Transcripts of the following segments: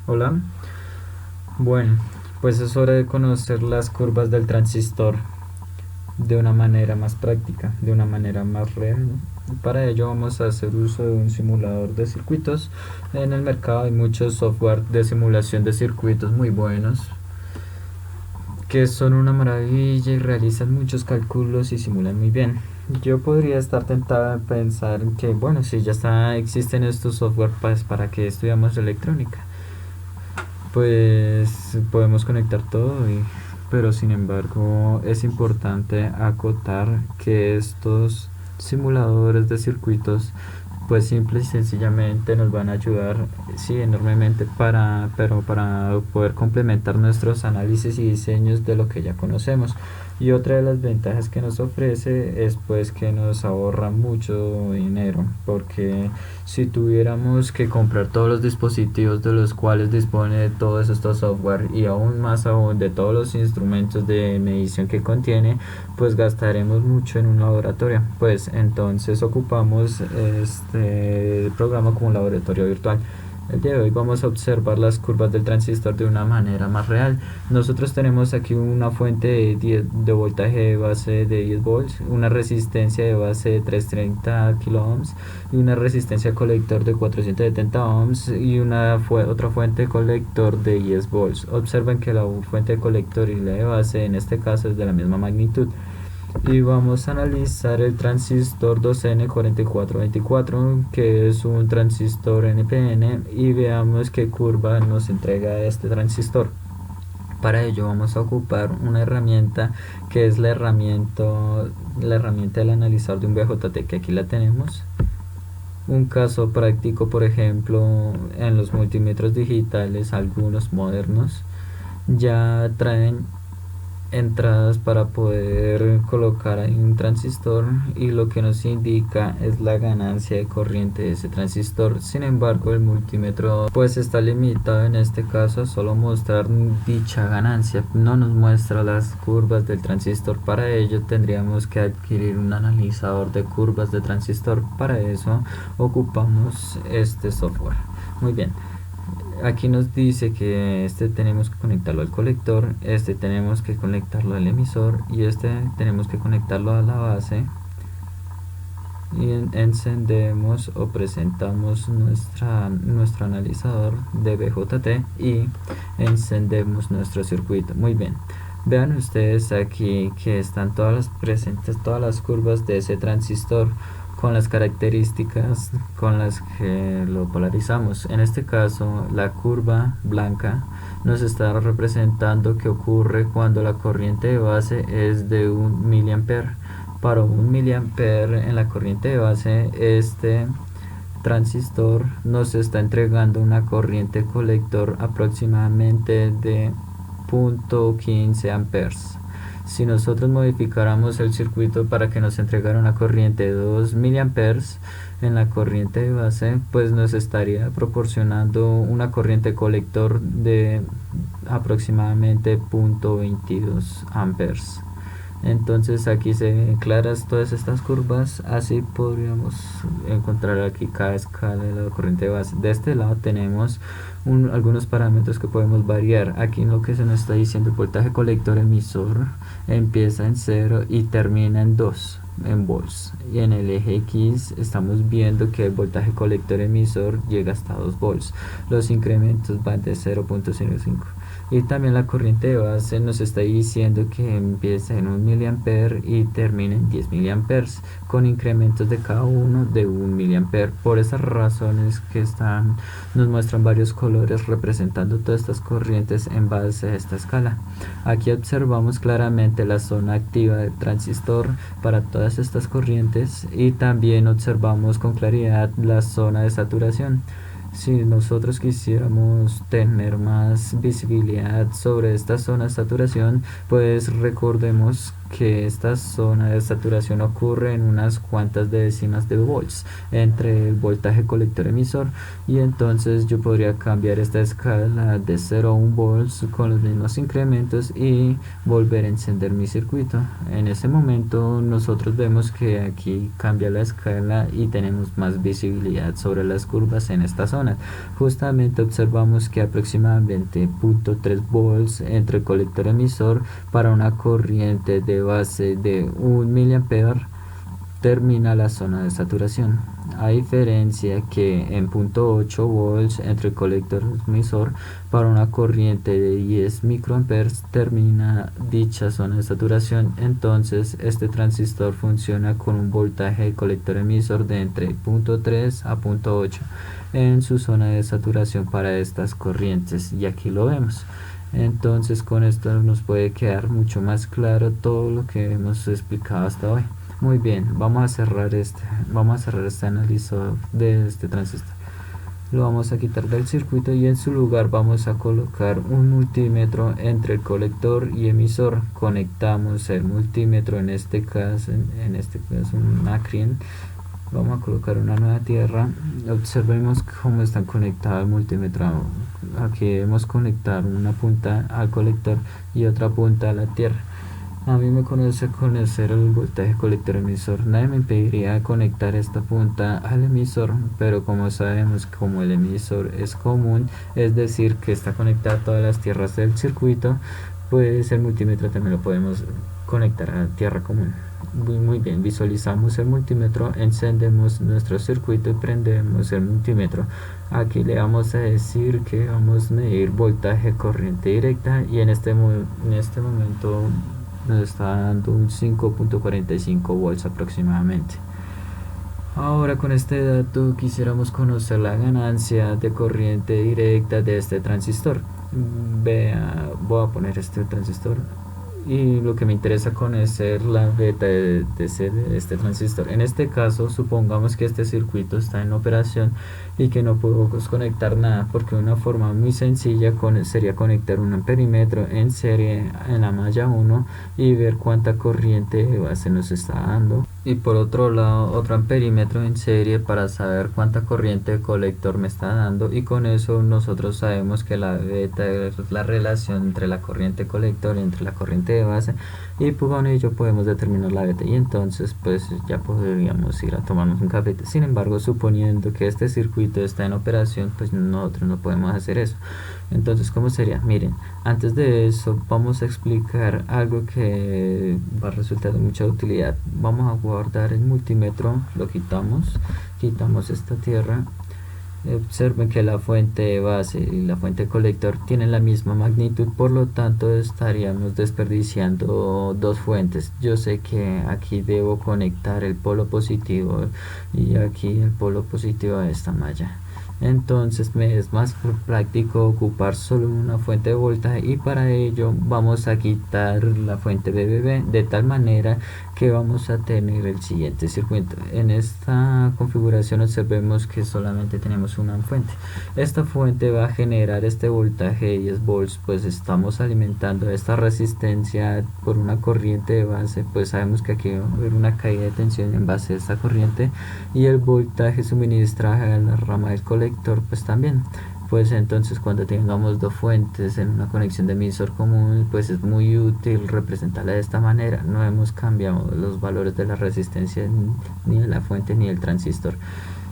Hola, bueno, pues es hora de conocer las curvas del transistor de una manera más práctica, de una manera más real. Para ello vamos a hacer uso de un simulador de circuitos. En el mercado hay muchos software de simulación de circuitos muy buenos que son una maravilla y realizan muchos cálculos y simulan muy bien. Yo podría estar tentado de pensar que, bueno, si ya existen estos software, pues para qué estudiamos electrónica, pues podemos conectar todo, pero sin embargo es importante acotar que estos simuladores de circuitos pues simple y sencillamente nos van a ayudar, sí, enormemente para poder complementar nuestros análisis y diseños de lo que ya conocemos. Y otra de las ventajas que nos ofrece es pues que nos ahorra mucho dinero, porque si tuviéramos que comprar todos los dispositivos de los cuales dispone todos estos software y aún más aún de todos los instrumentos de medición que contiene, pues gastaremos mucho en un laboratorio. Pues entonces ocupamos este programa como un laboratorio virtual. El día de hoy vamos a observar las curvas del transistor de una manera más real. Nosotros tenemos aquí una fuente de voltaje de base de 10 volts, una resistencia de base de 330 kilo ohms y una resistencia colector de 470 ohms y otra fuente colector de 10 volts. Observen que la fuente de colector y la de base en este caso es de la misma magnitud. Y vamos a analizar el transistor 2N4424, que es un transistor NPN, y veamos qué curva nos entrega este transistor. Para ello vamos a ocupar una herramienta que es la herramienta del analizador de un BJT, que aquí la tenemos. Un caso práctico, por ejemplo, en los multímetros digitales, algunos modernos ya traen entradas para poder colocar ahí un transistor, y lo que nos indica es la ganancia de corriente de ese transistor. Sin embargo, el multímetro pues está limitado en este caso a solo mostrar dicha ganancia, no nos muestra las curvas del transistor. Para ello tendríamos que adquirir un analizador de curvas de transistor. Para eso ocupamos este software. Muy bien, aquí nos dice que este tenemos que conectarlo al colector, este tenemos que conectarlo al emisor y este tenemos que conectarlo a la base, y encendemos o presentamos nuestro analizador de BJT y encendemos nuestro circuito. Muy bien, vean ustedes aquí que están presentes todas las curvas de ese transistor con las características con las que lo polarizamos. En este caso, la curva blanca nos está representando qué ocurre cuando la corriente de base es de 1 mA. Para 1 mA en la corriente de base, este transistor nos está entregando una corriente colector aproximadamente de 0.15 amperes. Si nosotros modificáramos el circuito para que nos entregara una corriente de 2 miliamperes en la corriente de base, pues nos estaría proporcionando una corriente colector de aproximadamente 0.22 amperes. Entonces aquí se ven claras todas estas curvas, así podríamos encontrar aquí cada escala de la corriente de base. De este lado tenemos algunos parámetros que podemos variar. Aquí en lo que se nos está diciendo, el voltaje colector emisor empieza en 0 y termina en 2 en volts, y en el eje X estamos viendo que el voltaje colector emisor llega hasta 2 volts. Los incrementos van de 0.05, y también la corriente de base nos está diciendo que empieza en 1 mA y termina en 10 mA, con incrementos de cada uno de 1 mA. Por esas razones que nos muestran varios colores representando todas estas corrientes en base a esta escala. Aquí observamos claramente la zona activa del transistor para todas estas corrientes, y también observamos con claridad la zona de saturación. Si nosotros quisiéramos tener más visibilidad sobre esta zona de saturación, pues recordemos que esta zona de saturación ocurre en unas cuantas décimas de volts entre el voltaje colector emisor, y entonces yo podría cambiar esta escala de 0 a 1 volts con los mismos incrementos y volver a encender mi circuito. En ese momento nosotros vemos que aquí cambia la escala y tenemos más visibilidad sobre las curvas en esta zona. Justamente observamos que aproximadamente 0.3 volts entre el colector emisor para una corriente de base de 1 mA termina la zona de saturación, a diferencia que en 0.8 volts entre el colector emisor para una corriente de 10 microamperes termina dicha zona de saturación. Entonces este transistor funciona con un voltaje de colector emisor de entre 0.3 a 0.8 en su zona de saturación para estas corrientes, y aquí lo vemos. Entonces con esto nos puede quedar mucho más claro todo lo que hemos explicado hasta hoy. Muy bien, vamos a cerrar este análisis de este transistor. Lo vamos a quitar del circuito y en su lugar vamos a colocar un multímetro entre el colector y emisor. Conectamos el multímetro, en este caso un Acrien. Vamos a colocar una nueva tierra. Observemos cómo están conectados el multímetro. Aquí debemos conectar una punta al colector y otra punta a la tierra. A mí me conoce conocer el voltaje colector emisor. Nadie me impediría conectar esta punta al emisor, pero como sabemos, como el emisor es común, es decir que está conectado a todas las tierras del circuito, pues el multímetro también lo podemos conectar a tierra común. Muy bien, visualizamos el multímetro, encendemos nuestro circuito y prendemos el multímetro. Aquí le vamos a decir que vamos a medir voltaje corriente directa, y en este momento nos está dando un 5.45 volts aproximadamente. Ahora con este dato quisiéramos conocer la ganancia de corriente directa de este transistor. Voy a poner este transistor y lo que me interesa conocer la beta de este transistor. En este caso supongamos que este circuito está en operación y que no puedo desconectar nada, porque una forma muy sencilla sería conectar un amperímetro en serie en la malla 1 y ver cuánta corriente de base nos está dando, y por otro lado otro amperímetro en serie para saber cuánta corriente de colector me está dando, y con eso nosotros sabemos que la beta es la relación entre la corriente colector y entre la corriente de base, y pues con ello podemos determinar la beta, y entonces pues ya podríamos ir a tomarnos un café. Sin embargo, suponiendo que este circuito está en operación, pues nosotros no podemos hacer eso. Entonces, ¿cómo sería? Miren, antes de eso vamos a explicar algo que va a resultar de mucha utilidad. Vamos a guardar el multímetro, lo quitamos esta tierra. Observen que la fuente de base y la fuente colector tienen la misma magnitud, por lo tanto estaríamos desperdiciando dos fuentes. Yo sé que aquí debo conectar el polo positivo y aquí el polo positivo a esta malla. Entonces me es más práctico ocupar solo una fuente de voltaje, y para ello vamos a quitar la fuente BBB de tal manera que vamos a tener el siguiente circuito. En esta configuración observemos que solamente tenemos una fuente. Esta fuente va a generar este voltaje de 10 volts, pues estamos alimentando esta resistencia por una corriente de base, pues sabemos que aquí va a haber una caída de tensión en base a esta corriente, y el voltaje suministrado a la rama del colector pues también. Pues entonces cuando tengamos dos fuentes en una conexión de emisor común, pues es muy útil representarla de esta manera. No hemos cambiado los valores de la resistencia ni de la fuente ni del transistor.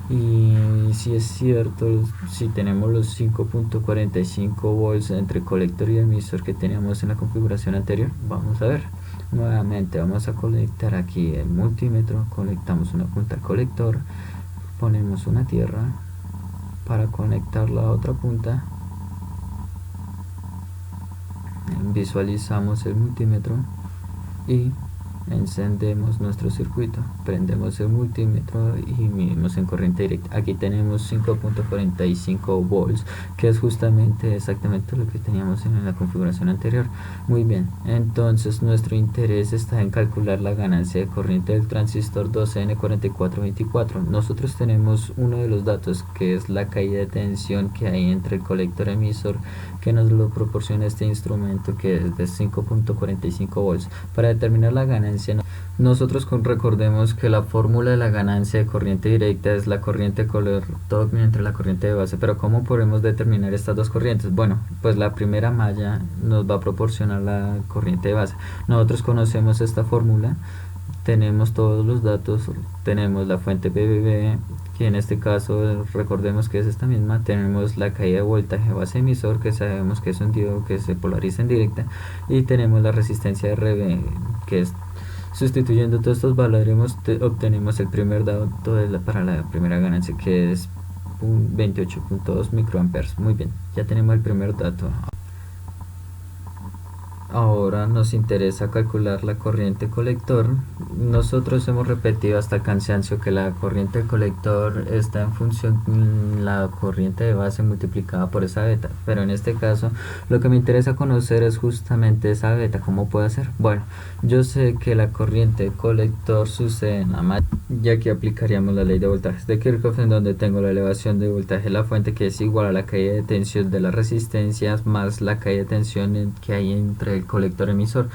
Y si es cierto, si tenemos los 5.45 volts entre colector y emisor que teníamos en la configuración anterior, vamos a ver. Nuevamente vamos a conectar aquí el multímetro, conectamos una punta al colector, ponemos una tierra para conectar la otra punta, visualizamos el multímetro y Encendemos nuestro circuito, prendemos el multímetro y medimos en corriente directa. Aquí tenemos 5.45 volts, que es justamente exactamente lo que teníamos en la configuración anterior. Muy bien, entonces nuestro interés está en calcular la ganancia de corriente del transistor 2N4424. Nosotros tenemos uno de los datos, que es la caída de tensión que hay entre el colector emisor, que nos lo proporciona este instrumento, que es de 5.45 volts. Para determinar la ganancia, nosotros recordemos que la fórmula de la ganancia de corriente directa es la corriente colector entre la corriente de base. Pero ¿cómo podemos determinar estas dos corrientes? Bueno, pues la primera malla nos va a proporcionar la corriente de base. Nosotros conocemos esta fórmula, tenemos todos los datos, tenemos la fuente BBB, que en este caso recordemos que es esta misma, tenemos la caída de voltaje base emisor, que sabemos que es un diodo que se polariza en directa, y tenemos la resistencia RB, que es, sustituyendo todos estos valores obtenemos el primer dato para la primera ganancia, que es 28.2 microamperes. Muy bien, ya tenemos el primer dato. Ahora nos interesa calcular la corriente colector. Nosotros hemos repetido hasta el cansancio que la corriente colector está en función de la corriente de base multiplicada por esa beta, pero en este caso lo que me interesa conocer es justamente esa beta. ¿Cómo puede ser? Bueno, yo sé que la corriente colector sucede en la malla, ya que aplicaríamos la ley de voltajes de Kirchhoff, en donde tengo la elevación de voltaje de la fuente, que es igual a la caída de tensión de las resistencias más la caída de tensión que hay entre el colector emisor.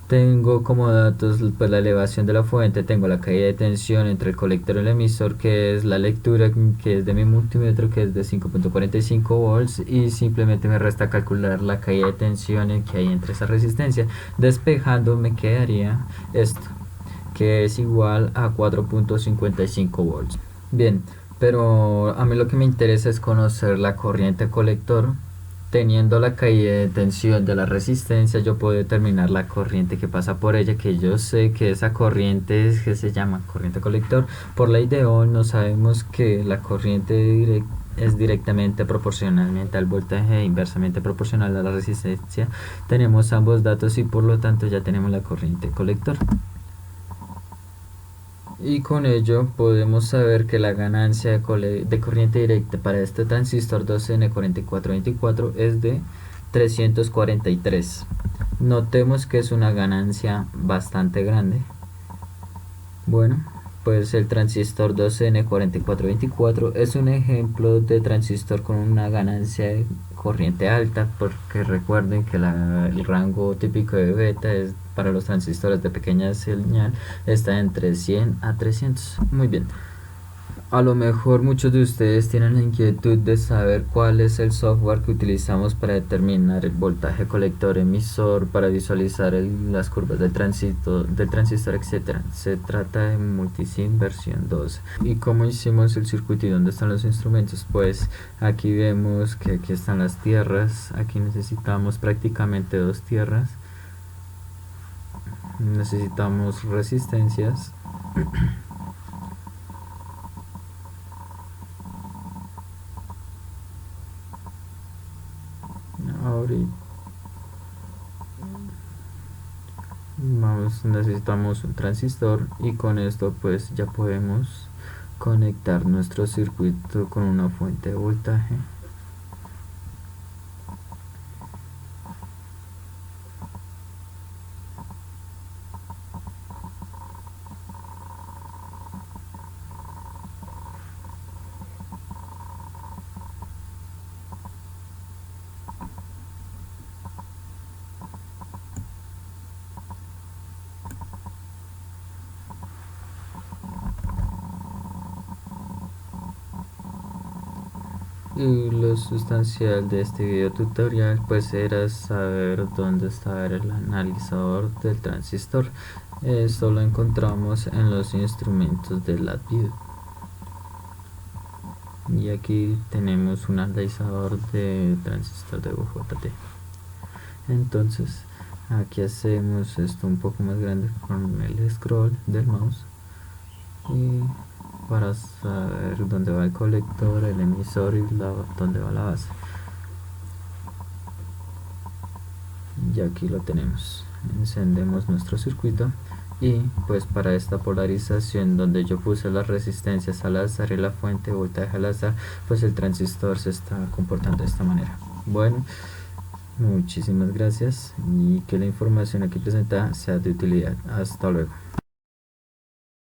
Tengo como datos pues la elevación de la fuente, tengo la caída de tensión entre el colector y el emisor, que es la lectura, que es de mi multímetro, que es de 5.45 volts, y simplemente me resta calcular la caída de tensión que hay entre esa resistencia. Despejando me quedaría esto, que es igual a 4.55 volts. Bien, pero a mí lo que me interesa es conocer la corriente colector. Teniendo la caída de tensión de la resistencia, yo puedo determinar la corriente que pasa por ella, que yo sé que esa corriente es que se llama corriente colector. Por ley de Ohm no sabemos que la corriente es directamente proporcionalmente al voltaje e inversamente proporcional a la resistencia. Tenemos ambos datos y por lo tanto ya tenemos la corriente colector. Y con ello podemos saber que la ganancia de corriente directa para este transistor 2N4424 es de 343. Notemos que es una ganancia bastante grande. Bueno, pues el transistor 2N4424 es un ejemplo de transistor con una ganancia de corriente alta, porque recuerden que el rango típico de beta es para los transistores de pequeña señal está entre 100 a 300. Muy bien. A lo mejor muchos de ustedes tienen la inquietud de saber cuál es el software que utilizamos para determinar el voltaje colector emisor, para visualizar las curvas del transistor, etc. Se trata de Multisim versión 12. ¿Y cómo hicimos el circuito y dónde están los instrumentos? Pues aquí vemos que aquí están las tierras. Aquí necesitamos prácticamente dos tierras. Necesitamos resistencias. Ahorita necesitamos un transistor, y con esto pues ya podemos conectar nuestro circuito con una fuente de voltaje. Y lo sustancial de este video tutorial pues era saber dónde está el analizador del transistor. Esto lo encontramos en los instrumentos de LabVIEW. Y aquí tenemos un analizador de transistor de UJT. Entonces aquí hacemos esto un poco más grande con el scroll del mouse, y para saber dónde va el colector, el emisor y dónde va la base. Y aquí lo tenemos. Encendemos nuestro circuito y pues para esta polarización donde yo puse las resistencias al azar y la fuente de voltaje al azar, pues el transistor se está comportando de esta manera. Bueno, muchísimas gracias y que la información aquí presentada sea de utilidad. Hasta luego.